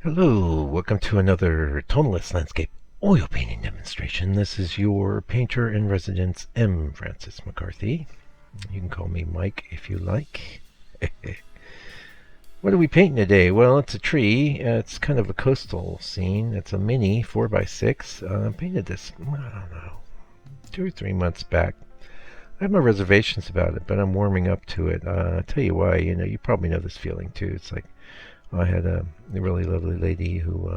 Hello, welcome to another tonalist landscape oil painting demonstration. This is your painter in residence, M. Francis McCarthy. You can call me Mike if you like. What are we painting today? Well, it's a tree. It's kind of a coastal scene. It's a mini 4x6. I painted this, I don't know, 2 or 3 months back. I have my reservations about it, but I'm warming up to it. I'll tell you why. You probably know this feeling too. It's like I had a really lovely lady who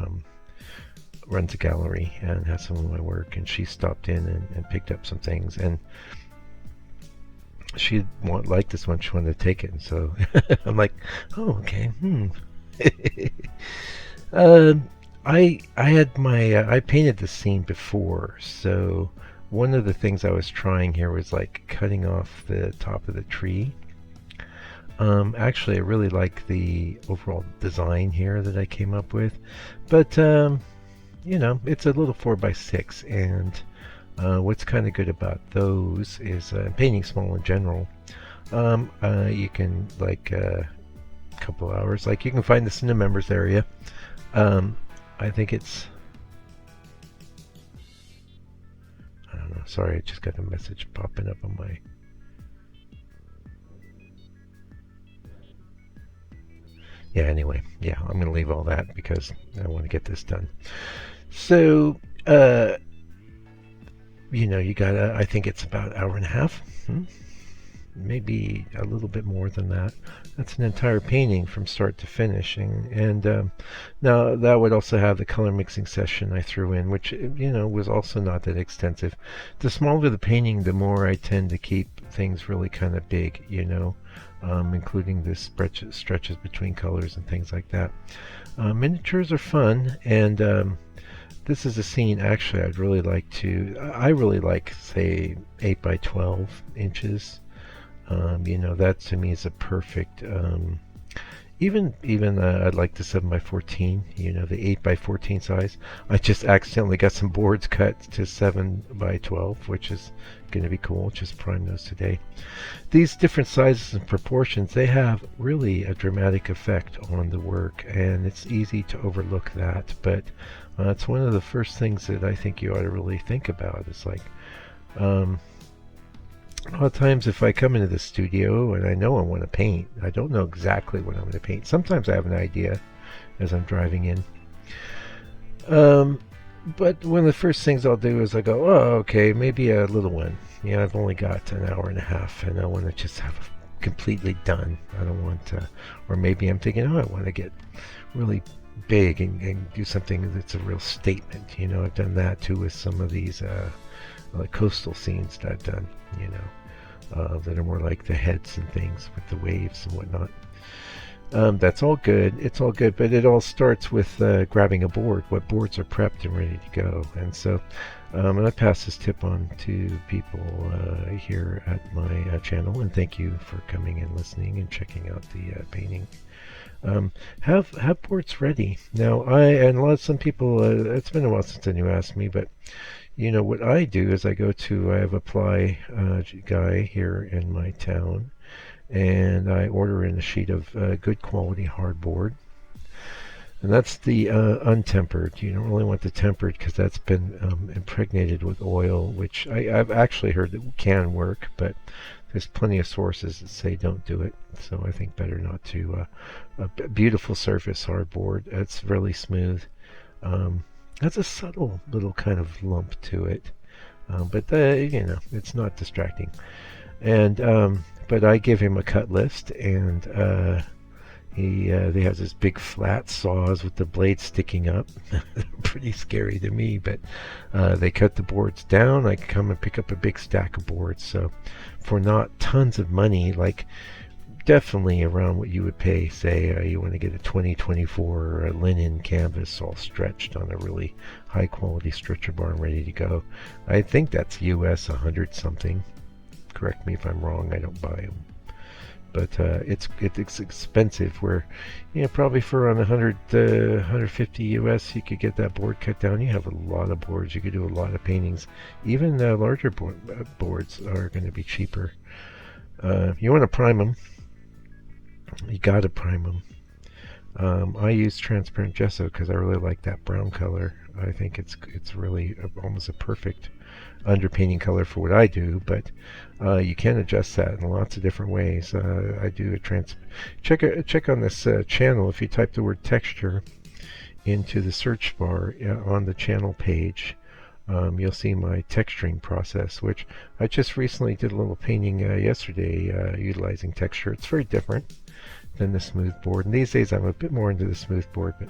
runs a gallery and has some of my work, and she stopped in and picked up some things, and she liked this one. She wanted to take it, and so I'm like, oh, okay. uh, I painted this scene before, so one of the things I was trying here was like cutting off the top of the tree. Actually, I really like the overall design here that I came up with, but it's a little 4x6, and what's kind of good about those is painting small in general. You can like a couple hours, like you can find this in the members area. I think it's, I don't know. Sorry, I just got a message popping up on my. Yeah, anyway, yeah, I'm going to leave all that because I want to get this done. So, you gotta, I think it's about an hour and a half, maybe a little bit more than that. That's an entire painting from start to finish. And now that would also have the color mixing session I threw in, which, was also not that extensive. The smaller the painting, the more I tend to keep things really kind of big, including the stretches between colors and things like that. Miniatures are fun, and this is a scene actually I really like, say, 8 by 12 inches. That to me is a perfect, even I'd like the 7 by 14, the 8 by 14 size. I just accidentally got some boards cut to 7 by 12, which is going to be cool. Just prime those today. These different sizes and proportions, they have really a dramatic effect on the work, and it's easy to overlook that, but it's one of the first things that I think you ought to really think about. It's like, a lot of times if I come into the studio and I know I want to paint, I don't know exactly what I'm going to paint. Sometimes I have an idea as I'm driving in. But one of the first things I'll do is I go, oh, okay, maybe a little one. I've only got an hour and a half, and I want to just have it completely done. I don't want to, or maybe I'm thinking, oh, I want to get really big and do something that's a real statement. I've done that too with some of these like coastal scenes that I've done, that are more like the heads and things with the waves and whatnot. That's all good. It's all good, but it all starts with grabbing a board. What boards are prepped and ready to go? And so I'm going to pass this tip on to people here at my channel, and thank you for coming and listening and checking out the painting. Have boards ready. Now, some people, it's been a while since anyone asked me, but what I do is I have a ply guy here in my town, and I order in a sheet of good quality hardboard. And that's the untempered. You don't really want the tempered because that's been impregnated with oil, which I've actually heard that can work, but there's plenty of sources that say don't do it. So I think better not to. A beautiful surface hardboard. It's really smooth. Has a subtle little kind of lump to it, but it's not distracting. And but I give him a cut list, and he has this big flat saws with the blades sticking up. They're pretty scary to me, but they cut the boards down. I come and pick up a big stack of boards. So for not tons of money, like definitely around what you would pay, say you want to get a 2024 linen canvas all stretched on a really high quality stretcher bar and ready to go. I think that's US 100 something. Correct me if I'm wrong, I don't buy them. But it's expensive, where probably for around 150 US you could get that board cut down. You have a lot of boards, you could do a lot of paintings. Even larger boards are going to be cheaper. You want to prime them. You got to prime them. I use transparent gesso because I really like that brown color. I think it's really almost a perfect underpainting color for what I do, but you can adjust that in lots of different ways. I do a check on this channel. If you type the word texture into the search bar on the channel page, you'll see my texturing process, which I just recently did a little painting yesterday utilizing texture. It's very different than the smooth board, and these days I'm a bit more into the smooth board, but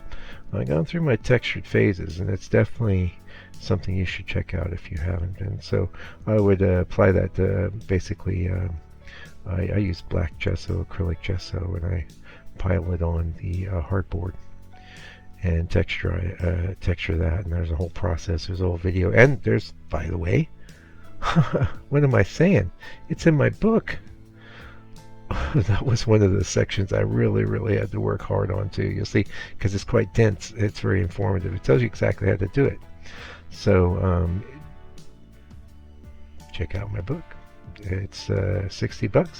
I've gone through my textured phases, and it's definitely something you should check out if you haven't been. So I would apply that basically. I use black gesso, acrylic gesso, and I pile it on the hardboard and texture that. And there's a whole process. There's a whole video, and there's, by the way, what am I saying? It's in my book. That was one of the sections I really had to work hard on too. You'll see, because it's quite dense. It's very informative. It tells you exactly how to do it. So check out my book. It's $60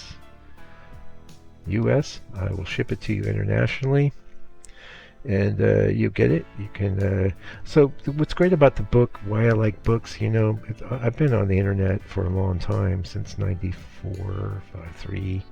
US. I will ship it to you internationally, and you get it. You can. So what's great about the book? Why I like books? I've been on the internet for a long time, since '94, '93.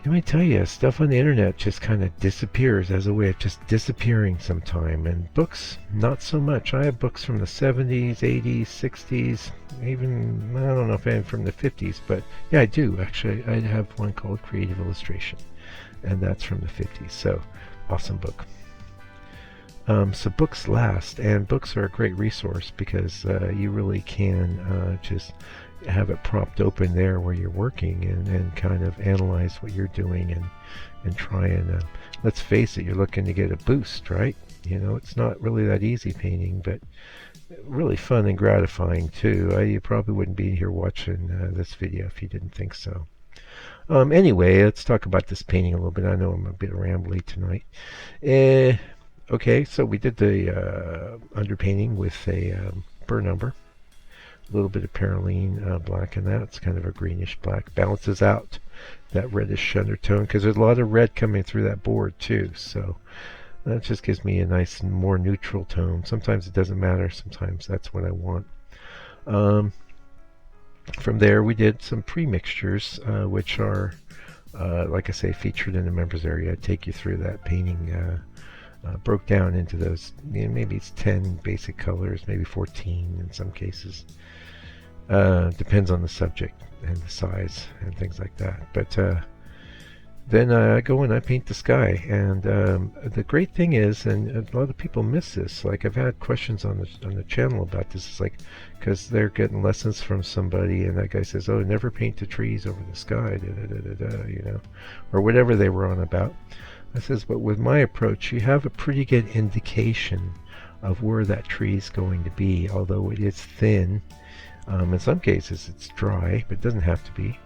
Let me tell you, stuff on the internet just kind of disappears, as a way of just disappearing sometime. And books, not so much. I have books from the 70s, 80s, 60s, even, I don't know if I'm from the 50s, but yeah, I do actually. I have one called Creative Illustration, and that's from the 50s. So, awesome book. So books last, and books are a great resource because you really can just have it propped open there where you're working, and kind of analyze what you're doing, and try and let's face it, you're looking to get a boost, right? It's not really that easy painting, but really fun and gratifying too. You probably wouldn't be here watching this video if you didn't think so. Anyway, let's talk about this painting a little bit. I know I'm a bit rambly tonight. Okay, so we did the underpainting with a burr number, a little bit of perylene black in that. It's kind of a greenish black. Balances out that reddish undertone because there's a lot of red coming through that board too. So that just gives me a nice, more neutral tone. Sometimes it doesn't matter. Sometimes that's what I want. From there, we did some pre-mixtures, which are, like I say, featured in the members area. I take you through that painting. Broke down into those, maybe it's 10 basic colors, maybe 14 in some cases. Depends on the subject and the size and things like that. But then I go and I paint the sky. And the great thing is, and a lot of people miss this, like I've had questions on the channel about this. It's like, because they're getting lessons from somebody, and that guy says, "Oh, never paint the trees over the sky," or whatever they were on about. I says, but with my approach, you have a pretty good indication of where that tree is going to be, although it is thin. In some cases, it's dry, but it doesn't have to be.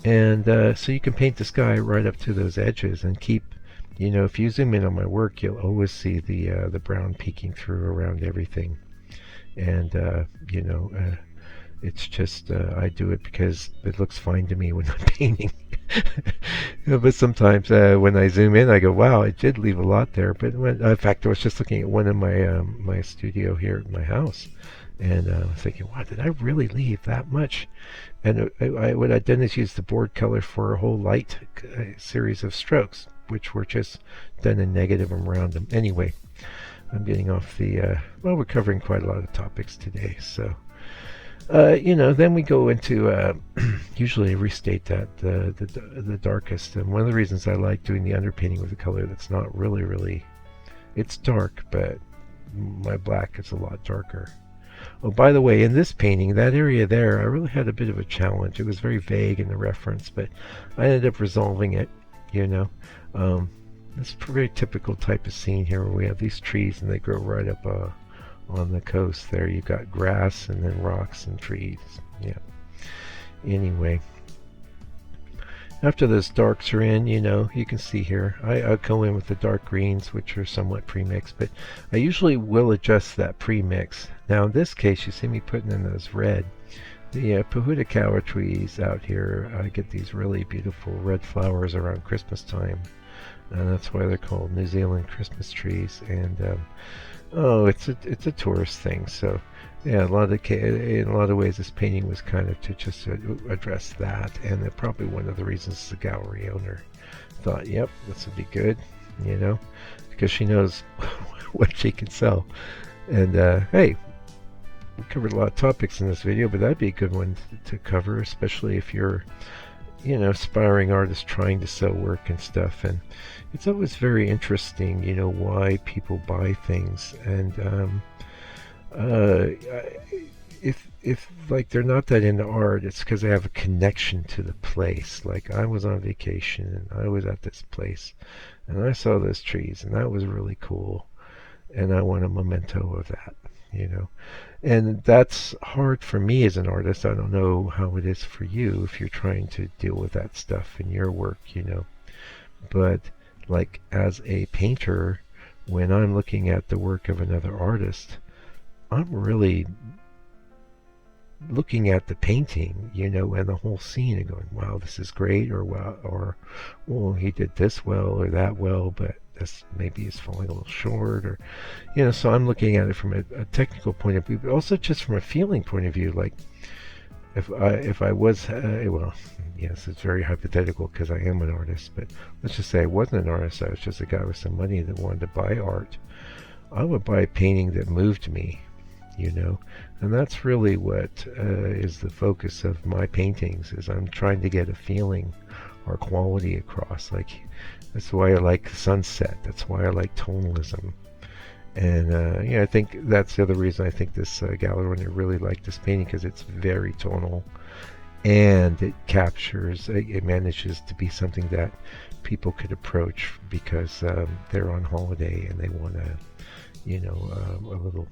And so you can paint the sky right up to those edges and keep, if you zoom in on my work, you'll always see the brown peeking through around everything. And, it's just, I do it because it looks fine to me when I'm painting. But sometimes when I zoom in, I go, wow, it did leave a lot there. But in fact, I was just looking at one in my studio here at my house, and I was thinking, wow, did I really leave that much? And what I'd done is use the board color for a whole light series of strokes, which were just done in negative and round them. Anyway, I'm getting off the, we're covering quite a lot of topics today, so. Then we go into, usually restate that, the darkest. And one of the reasons I like doing the underpainting with a color that's not really, it's dark, but my black is a lot darker. Oh, by the way, in this painting, that area there, I really had a bit of a challenge. It was very vague in the reference, but I ended up resolving it, It's a very typical type of scene here where we have these trees and they grow right up, on the coast there. You've got grass and then rocks and trees. Yeah. Anyway, after those darks are in, you can see here, I go in with the dark greens, which are somewhat pre-mixed, but I usually will adjust that pre-mix. Now in this case, you see me putting in those red. The Pohutukawa trees out here, I get these really beautiful red flowers around Christmas time. and that's why they're called New Zealand Christmas trees. And oh, it's a tourist thing. So yeah, in a lot of ways, this painting was kind of to just address that, and probably one of the reasons the gallery owner thought, yep, this would be good, you know, because she knows what she can sell. And hey, we covered a lot of topics in this video, but that'd be a good one to cover, especially if you're, aspiring artist trying to sell work and stuff. And it's always very interesting, why people buy things. And uh, if like they're not that into art, it's because they have a connection to the place. Like I was on vacation and I was at this place and I saw those trees and that was really cool, and I want a memento of that, you know. And that's hard for me as an artist. I don't know how it is for you if you're trying to deal with that stuff in your work. But like as a painter, when I'm looking at the work of another artist, I'm really looking at the painting, and the whole scene and going, wow, this is great, or wow, or well, he did this well or that well, but this maybe is falling a little short, or so I'm looking at it from a technical point of view, but also just from a feeling point of view. Like if I was well, yes, it's very hypothetical because I am an artist, but let's just say I wasn't an artist. I was just a guy with some money that wanted to buy art. I would buy a painting that moved me, and that's really what is the focus of my paintings. Is I'm trying to get a feeling or quality across. Like that's why I like sunset. That's why I like tonalism. And I think that's the other reason I think this gallery really liked this painting, because it's very tonal, and it manages to be something that people could approach because they're on holiday and they want to, a little,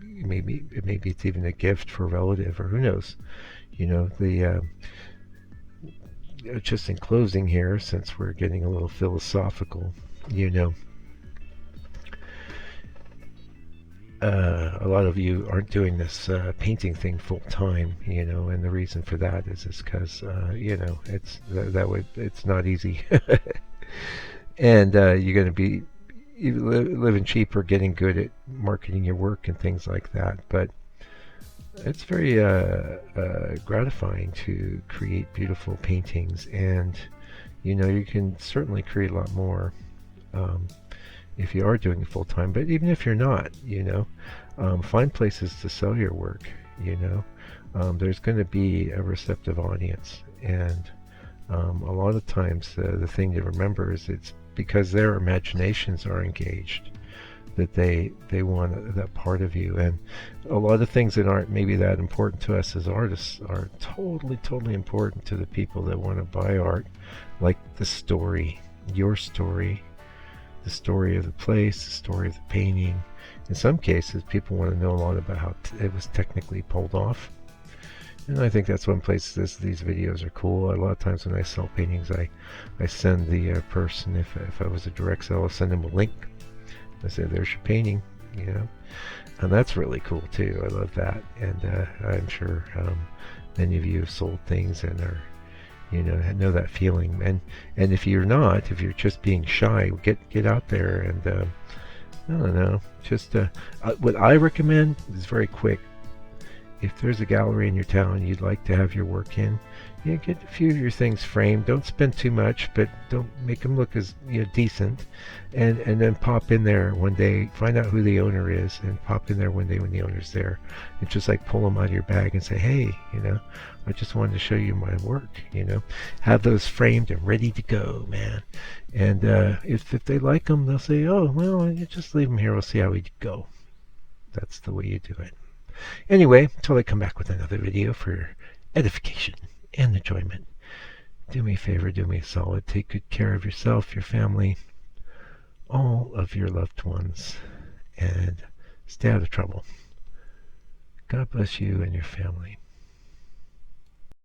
maybe it's even a gift for a relative, or who knows, the just in closing here, since we're getting a little philosophical, a lot of you aren't doing this painting thing full time, and the reason for that is because it's that way it's not easy, and you're going to be living cheap or getting good at marketing your work and things like that. But it's very gratifying to create beautiful paintings, and you can certainly create a lot more if you are doing it full time. But even if you're not, find places to sell your work. There's going to be a receptive audience, and a lot of times the thing to remember is it's because their imaginations are engaged that they want that part of you. And a lot of things that aren't maybe that important to us as artists are totally important to the people that want to buy art, like the story, your story, the story of the place, the story of the painting. In some cases, people want to know a lot about how it was technically pulled off. And I think that's one place these videos are cool. A lot of times when I sell paintings, I send the person, if I was a direct seller, I'll send them a link. I say, there's your painting, and that's really cool too. I love that. And I'm sure many of you have sold things and are, know that feeling. And if you're not, if you're just being shy, get out there and I don't know. Just what I recommend is very quick. If there's a gallery in your town you'd like to have your work in, get a few of your things framed. Don't spend too much, but don't make them look as decent. And then pop in there one day, find out who the owner is, and pop in there one day when the owner's there, and just like pull them out of your bag and say, hey, I just wanted to show you my work. Have those framed and ready to go, man. And if they like them, they'll say, oh, well, you just leave them here. We'll see how we go. That's the way you do it. Anyway, until I come back with another video for your edification and enjoyment, do me a favor, do me a solid. Take good care of yourself, your family, all of your loved ones, and stay out of trouble. God bless you and your family.